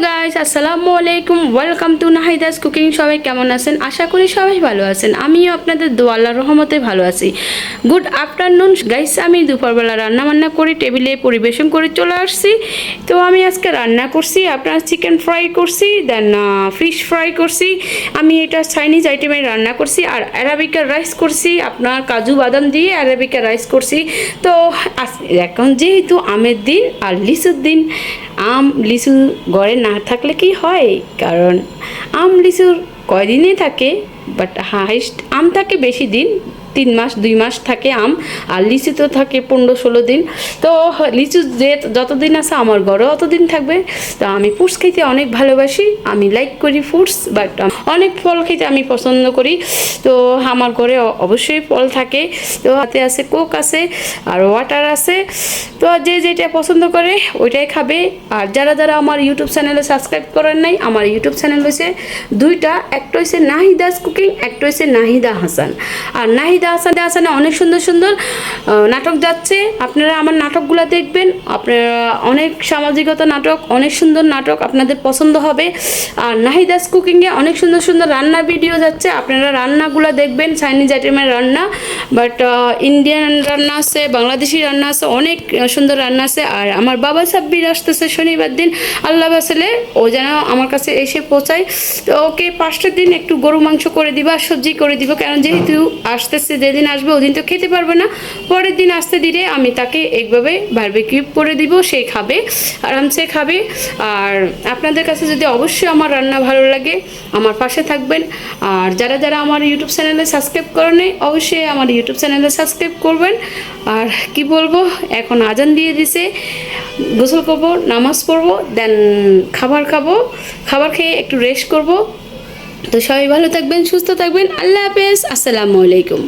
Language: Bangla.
গাইস, আসসালামু আলাইকুম। Welcome to Nahida's cooking. সবাই কেমন আছেন? আশা করি সবাই ভালো আছেন। আমিও আপনাদের দোয়া আল্লাহর রহমতে ভালো আছি। Good afternoon guys. আমি দুপুরবেলা রান্না বান্না করে টেবিলে পরিবেশন করে চলে আসছি। তো আমি আজকে রান্না করছি আপনার চিকেন ফ্রাই করছি, দেন ফিশ ফ্রাই করছি। আমি এটা চাইনিজ আইটেমে রান্না করছি। আর অ্যারাবিকা রাইস করছি, আপনার কাজু বাদাম দিয়ে অ্যারাবিকা রাইস করছি। তো এখন যেহেতু আমের দিন আর লিচুর দিন, আম লিচু ঘরে না থাকলে কি হয়, কারণ আম লিচুর কয়দিনই থাকে, বাট হাইস্ট আম থাকে বেশি দিন, 3 মাস 2 মাস থাকে আম, আর লিচু তো থাকে 15-16 দিন। তো লিচু যে যতদিন আছে আমার ঘরে অতদিন থাকবে। তো আমি ফ্রুটস খেতে অনেক ভালোবাসি, আমি লাইক করি ফ্রুটস, বাট অনেক ফল খেতে আমি পছন্দ করি। তো আমার ঘরে অবশ্যই ফল থাকে। তো হাতে আছে কোক আছে আর ওয়াটার আছে। তো যে যেটা পছন্দ করে ওইটাই খাবে। আর যারা যারা আমার ইউটিউব চ্যানেলে সাবস্ক্রাইব করেন নাই, আমার ইউটিউব চ্যানেল হয়েছে দুইটা, একটা হচ্ছে নাহিদাস কুকিং, একটা হচ্ছে নাহিদা হাসান। আর নাহিদা হাসানে অনেক সুন্দর সুন্দর নাটক যাচ্ছে, আপনারা আমার নাটকগুলো দেখবেন। আপনারা অনেক সামাজিকতা নাটক, অনেক সুন্দর নাটক আপনাদের পছন্দ হবে। আর নাহিদাস কুকিংয়ে অনেক সুন্দর সুন্দর রান্নার ভিডিও যাচ্ছে, আপনারা রান্নাগুলো দেখবেন। চাইনিজ আইটেমের রান্না, বাট ইন্ডিয়ান রান্না আছে, বাংলাদেশি রান্না আছে, অনেক সুন্দর রান্না আছে। আর আমার বাবা সাব্বির আসতেছে শনিবার দিন, আল্লাহ বাসালে ও যেন আমার কাছে এসে পৌঁছায়। তো ওকে 5টা দিন একটু গরু মাংস করে দিবা, সবজি করে দিব, কারণ যেহেতু আসতেছে, যেদিন আসবে ওদিন তো খেতে পারবে না। পরের দিন আসতে দিলে আমি তাকে এইভাবে বারবিকিউ করে দিব, সে খাবে, আরামসে খাবে। আর আপনাদের কাছে যদি অবশ্যই আমার রান্না ভালো লাগে, আমার পাশে থাকবেন। আর যারা যারা আমার ইউটিউব চ্যানেলে সাবস্ক্রাইব করেন নাই, অবশ্যই আমার ইউটিউব চ্যানেলে সাবস্ক্রাইব করবেন। আর কি বলবো, এখন আজান দিয়ে দিছে, গোসল করবো, নামাজ পড়বো, দেন খাবার খাবো, খাবার খেয়ে একটু রেস্ট করব। তো সবাই ভালো থাকবেন, সুস্থ থাকবেন। আল্লাহ হাফেজ, আসসালামু আলাইকুম।